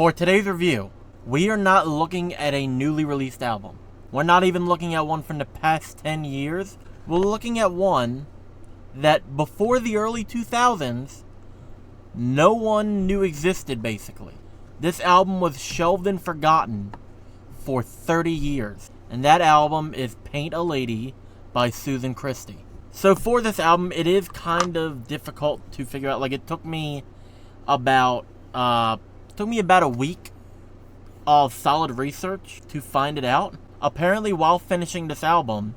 For today's review, we are not looking at a newly released album. We're not even looking at one from the past 10 years. We're looking at one that before the early 2000s, no one knew existed, basically. This album was shelved and forgotten for 30 years. And that album is Paint a Lady by Susan Christie. So for this album, it is kind of difficult to figure out. Like, it took me about a week of solid research to find it out. Apparently, while finishing this album,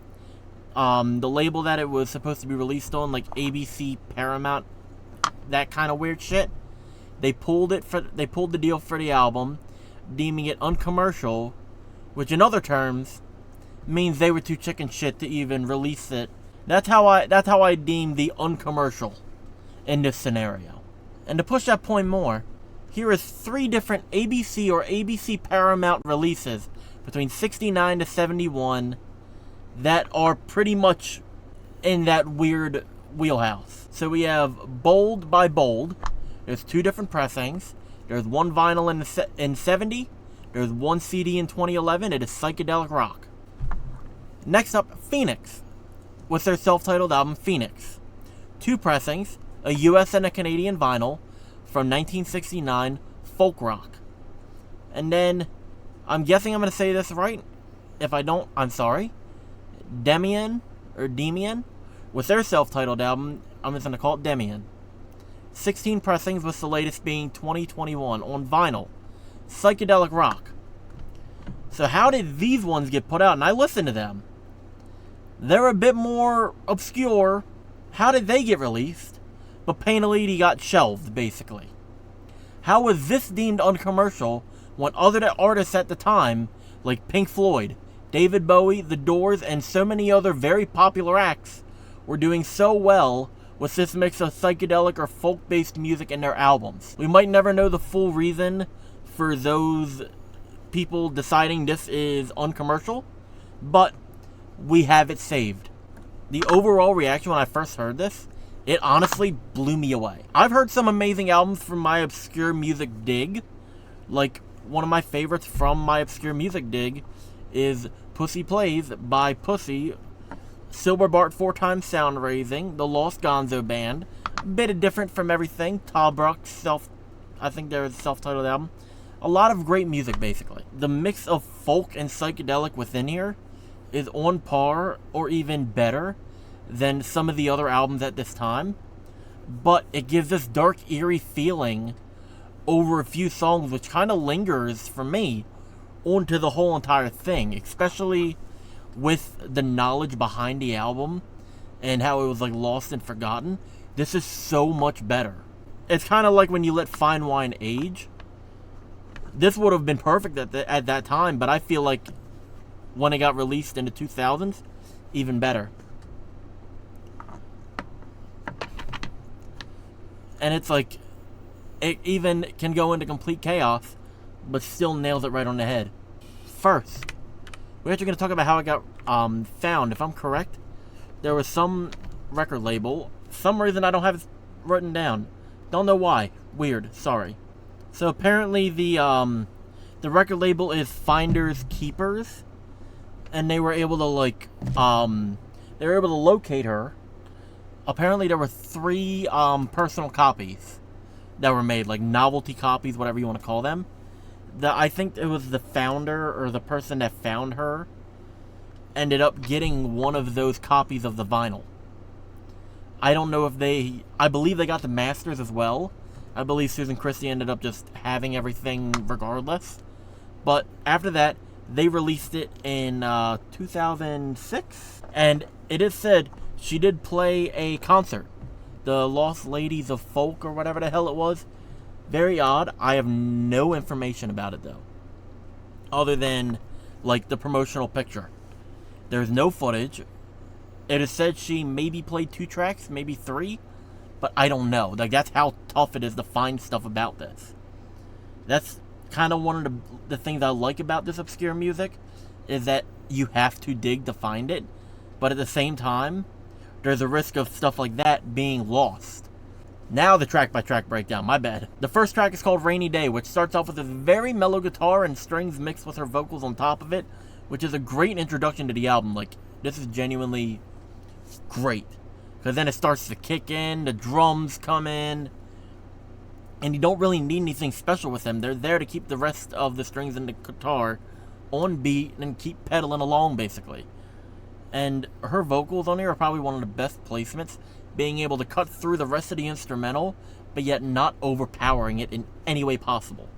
the label that it was supposed to be released on, like ABC, Paramount, that kind of weird shit, they pulled the deal for the album, deeming it uncommercial, which in other terms means they were too chicken shit to even release it. That's how I deem the uncommercial in this scenario. And to push that point more, here is 3 different ABC or ABC Paramount releases between 69 to 71 that are pretty much in that weird wheelhouse. So we have Bold by Bold. There's 2 different pressings. There's one vinyl in 70. There's 1 CD in 2011. It is psychedelic rock. Next up, Phoenix, with their self-titled album Phoenix. 2 pressings, a US and a Canadian vinyl, from 1969, folk rock. And then, I'm guessing I'm going to say this right. If I don't, I'm sorry. Demian, with their self-titled album, I'm just going to call it Demian. 16 pressings, with the latest being 2021 on vinyl. Psychedelic rock. So how did these ones get put out? And I listened to them. They're a bit more obscure. How did they get released? But Paint a Lady got shelved, basically. How was this deemed uncommercial when other artists at the time, like Pink Floyd, David Bowie, The Doors, and so many other very popular acts, were doing so well with this mix of psychedelic or folk-based music in their albums? We might never know the full reason for those people deciding this is uncommercial, but we have it saved. The overall reaction when I first heard this, it honestly blew me away. I've heard some amazing albums from my obscure music dig. Like, one of my favorites from my obscure music dig is Pussy Plays by Pussy, Silver Bart 4 Times Sound Raising, The Lost Gonzo Band. A bit different from everything. Tobruk's I think their self-titled album. A lot of great music, basically. The mix of folk and psychedelic within here is on par or even better than some of the other albums at this time. But it gives this dark, eerie feeling over a few songs, which kind of lingers, for me, onto the whole entire thing. Especially with the knowledge behind the album and how it was like lost and forgotten. This is so much better. It's kind of like when you let fine wine age. This would have been perfect at that time, but I feel like when it got released in the 2000s, even better. And it's like, it even can go into complete chaos, but still nails it right on the head. First, we're actually going to talk about how it got found. If I'm correct, there was some record label. For some reason I don't have it written down. Don't know why. Weird. Sorry. So apparently the record label is Finders Keepers, and they were able to locate her. Apparently there were 3 personal copies that were made, like novelty copies, whatever you want to call them. I think it was the founder or the person that found her ended up getting one of those copies of the vinyl. I don't know if I believe they got the masters as well. I believe Susan Christie ended up just having everything regardless. But after that, they released it in 2006. And it is said she did play a concert. The Lost Ladies of Folk, or whatever the hell it was. Very odd. I have no information about it, though. Other than, like, the promotional picture. There's no footage. It is said she maybe played 2 tracks, maybe 3. But I don't know. Like, that's how tough it is to find stuff about this. That's kind of one of the things I like about this obscure music, is that you have to dig to find it. But at the same time, there's a risk of stuff like that being lost. Now the track-by-track breakdown, my bad. The first track is called Rainy Day, which starts off with a very mellow guitar and strings mixed with her vocals on top of it, which is a great introduction to the album. Like, this is genuinely great. Because then it starts to kick in, the drums come in, and you don't really need anything special with them. They're there to keep the rest of the strings and the guitar on beat and keep pedaling along, basically. And her vocals on here are probably one of the best placements, being able to cut through the rest of the instrumental, but yet not overpowering it in any way possible.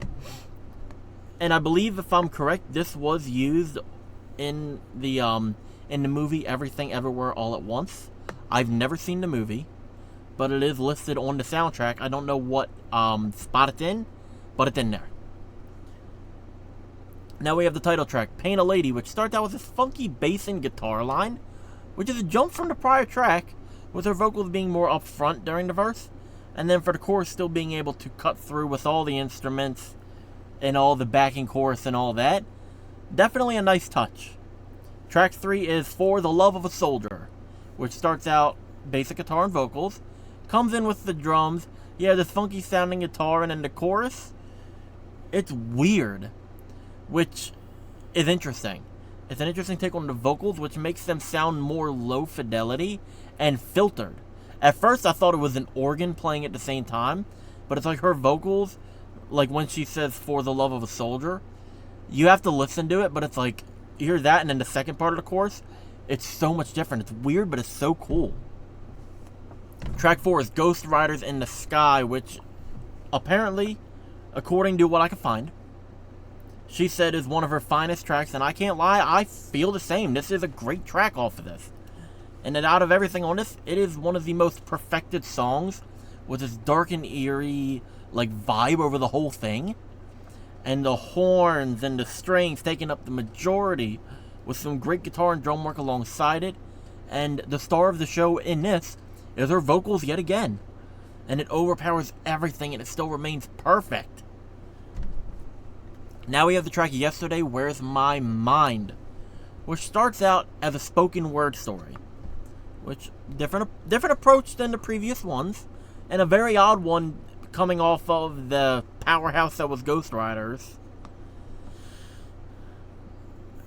And I believe, if I'm correct, this was used in the movie Everything Everywhere All at Once. I've never seen the movie, but it is listed on the soundtrack. I don't know what spot it's in, but it's in there. Now we have the title track, Paint a Lady, which starts out with this funky bass and guitar line, which is a jump from the prior track, with her vocals being more up front during the verse, and then for the chorus still being able to cut through with all the instruments and all the backing chorus and all that. Definitely a nice touch. Track 3 is For the Love of a Soldier, which starts out basic guitar and vocals, comes in with the drums, you have this funky sounding guitar, and then the chorus, it's weird, which is interesting. It's an interesting take on the vocals, which makes them sound more low fidelity and filtered. At first, I thought it was an organ playing at the same time, but it's like her vocals, like when she says For the Love of a Soldier, you have to listen to it, but it's like, you hear that, and then the second part of the chorus, it's so much different. It's weird, but it's so cool. Track 4 is Ghost Riders in the Sky, which apparently, according to what I could find, she said is one of her finest tracks, and I can't lie, I feel the same. This is a great track off of this. And then out of everything on this, it is one of the most perfected songs, with this dark and eerie, like, vibe over the whole thing. And the horns and the strings taking up the majority, with some great guitar and drum work alongside it. And the star of the show in this is her vocals yet again. And it overpowers everything, and it still remains perfect. Now we have the track Yesterday, Where's My Mind, which starts out as a spoken word story, which different approach than the previous ones, and a very odd one coming off of the powerhouse that was Ghost Riders.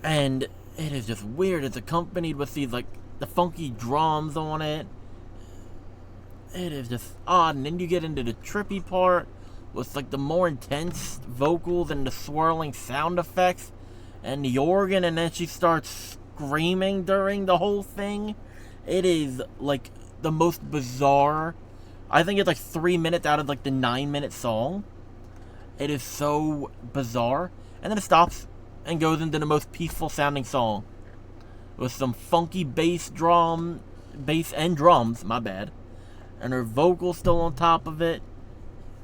And it is just weird. It's accompanied with these, like, the funky drums on it. It is just odd, and then you get into the trippy part with, like, the more intense vocals and the swirling sound effects and the organ, and then she starts screaming during the whole thing. It is, like, the most bizarre. I think it's, like, 3 minutes out of, like, the 9-minute song. It is so bizarre. And then it stops and goes into the most peaceful sounding song, with some funky bass and drums, my bad, and her vocals still on top of it.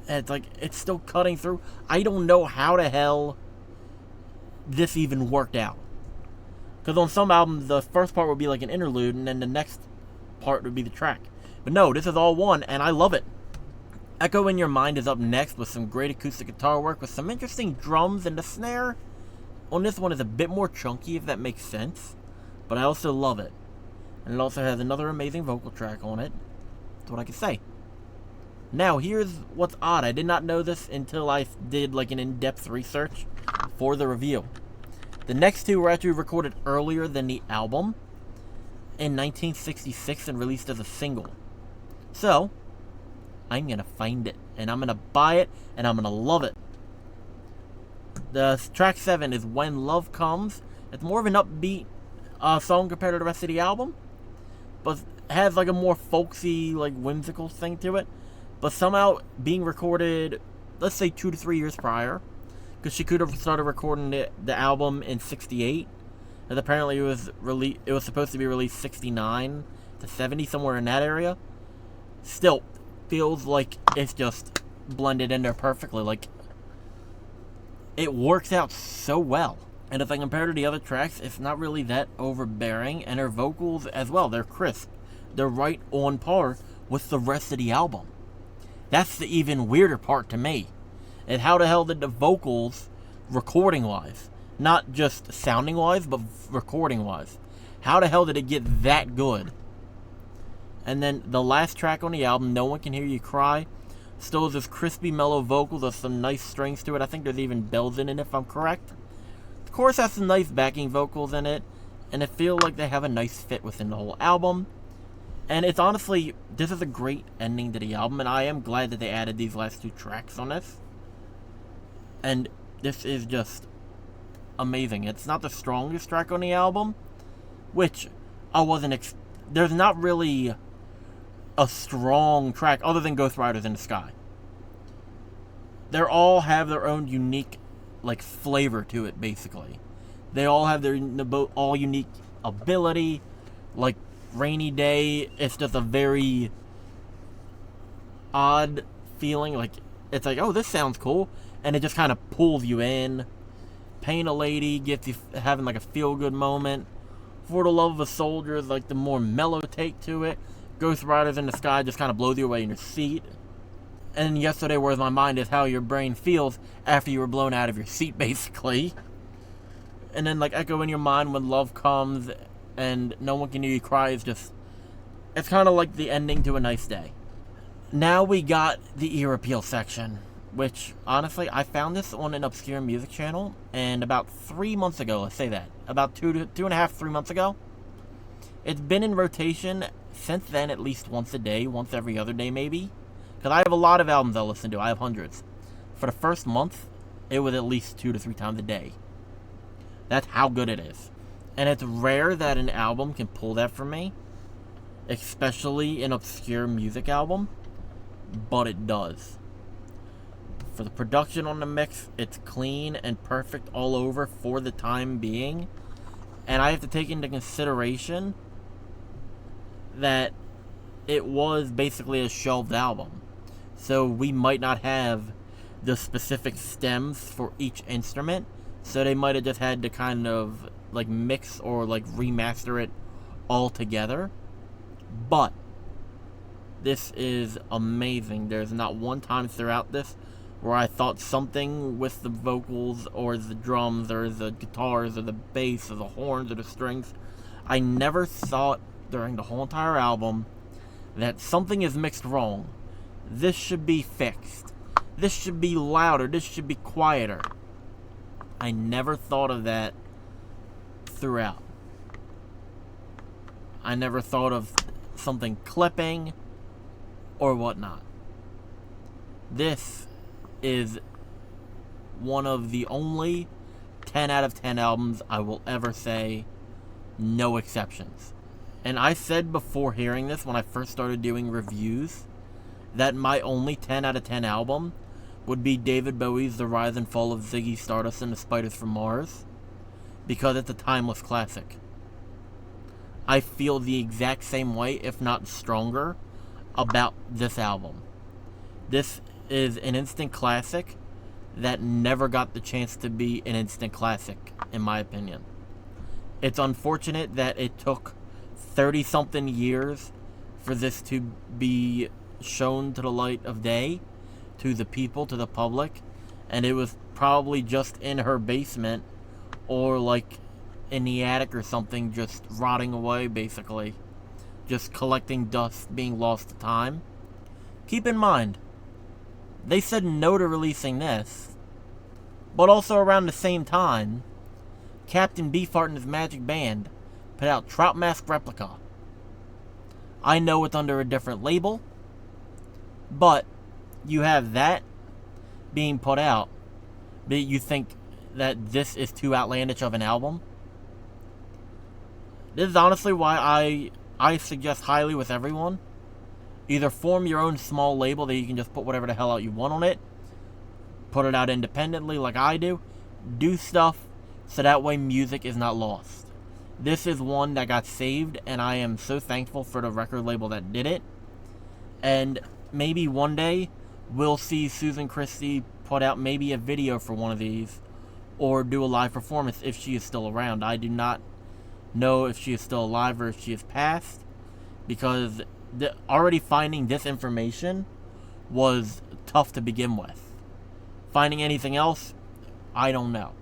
And it's like, it's still cutting through. I don't know how the hell this even worked out. Because on some albums, the first part would be like an interlude, and then the next part would be the track. But no, this is all one, and I love it. Echo in Your Mind is up next with some great acoustic guitar work, with some interesting drums, and the snare on this one is a bit more chunky, if that makes sense. But I also love it. And it also has another amazing vocal track on it. That's what I can say. Now, here's what's odd. I did not know this until I did, like, an in-depth research for the review. The next two were actually recorded earlier than the album, in 1966, and released as a single. So, I'm going to find it, and I'm going to buy it, and I'm going to love it. The track 7 is When Love Comes. It's more of an upbeat song compared to the rest of the album, but has, like, a more folksy, like, whimsical thing to it. But somehow being recorded, let's say 2 to 3 years prior, because she could have started recording the album in 68, and apparently it was supposed to be released 69 to 70, somewhere in that area. Still feels like it's just blended in there perfectly. Like, it works out so well. And if I compare to the other tracks, it's not really that overbearing, and her vocals as well, they're crisp. They're right on par with the rest of the album. That's the even weirder part to me. And how the hell did the vocals, recording-wise, not just sounding-wise, but recording-wise, how the hell did it get that good? And then the last track on the album, No One Can Hear You Cry, still has this crispy, mellow vocals with some nice strings to it. I think there's even bells in it, if I'm correct. The chorus has some nice backing vocals in it, and I feel like they have a nice fit within the whole album. And it's honestly, this is a great ending to the album, and I am glad that they added these last 2 tracks on this. And this is just amazing. It's not the strongest track on the album, which I wasn't there's not really a strong track other than Ghost Riders in the Sky. They all have their own unique, like, flavor to it, basically. They all have their all unique ability. Like, Rainy Day, it's just a very odd feeling. Like, it's like, oh, this sounds cool, and it just kind of pulls you in. Paint a Lady gets you having, like, a feel-good moment. For the Love of a Soldier is, like, the more mellow take to it. Ghost Riders in the Sky just kind of blows you away in your seat. And Yesterday Where's My Mind is how your brain feels after you were blown out of your seat, basically. And then, like, Echo in Your Mind When Love Comes and No One Can Hear You Cry is just, it's kind of like the ending to A Nice Day. Now we got the ear appeal section, which, honestly, I found this on an obscure music channel, and about 3 months ago, let's say that, about 3 months ago, it's been in rotation since then at least once a day, once every other day maybe, because I have a lot of albums I listen to, I have hundreds. For the first month, it was at least 2 to 3 times a day. That's how good it is. And it's rare that an album can pull that for me, especially an obscure music album, but it does. For the production on the mix, it's clean and perfect all over for the time being. And I have to take into consideration that it was basically a shelved album. So we might not have the specific stems for each instrument. So they might have just had to kind of like mix or like remaster it all together. But this is amazing. There's not one time throughout this where I thought something with the vocals or the drums or the guitars or the bass or the horns or the strings. I never thought during the whole entire album that something is mixed wrong. This should be fixed. This should be louder. This should be quieter. I never thought of that throughout. I never thought of something clipping or whatnot. This is one of the only 10 out of 10 albums I will ever say, no exceptions. And I said before hearing this, when I first started doing reviews, that my only 10 out of 10 album would be David Bowie's The Rise and Fall of Ziggy Stardust and the Spiders from Mars, because it's a timeless classic. I feel the exact same way, if not stronger, about this album. This is an instant classic that never got the chance to be an instant classic, in my opinion. It's unfortunate that it took 30-something years for this to be shown to the light of day, to the people, to the public, and it was probably just in her basement, or like in the attic or something, just rotting away, basically. Just collecting dust, being lost to time. Keep in mind, they said no to releasing this, but also around the same time, Captain Beefheart and his Magic Band put out Trout Mask Replica. I know it's under a different label, but you have that being put out, but you think that this is too outlandish of an album? This is honestly why I suggest highly with everyone, either form your own small label that you can just put whatever the hell out you want on it, put it out independently like I do stuff so that way music is not lost. This is one that got saved, and I am so thankful for the record label that did it. And maybe one day we'll see Susan Christie put out maybe a video for one of these, or do a live performance if she is still around. I do not know if she is still alive or if she has passed, because already finding this information was tough to begin with. Finding anything else, I don't know.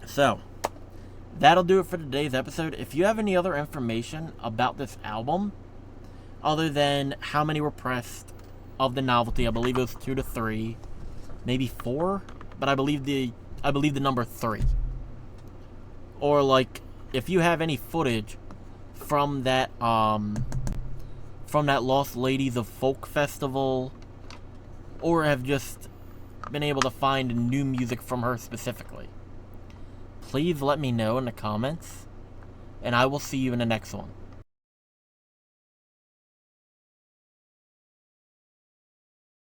So, that'll do it for today's episode. If you have any other information about this album, other than how many were pressed of the novelty, I believe it was 2 to 3, maybe 4, but I believe the number 3. Or like, if you have any footage from that Lost Ladies of Folk festival, or have just been able to find new music from her specifically, please let me know in the comments, and I will see you in the next one.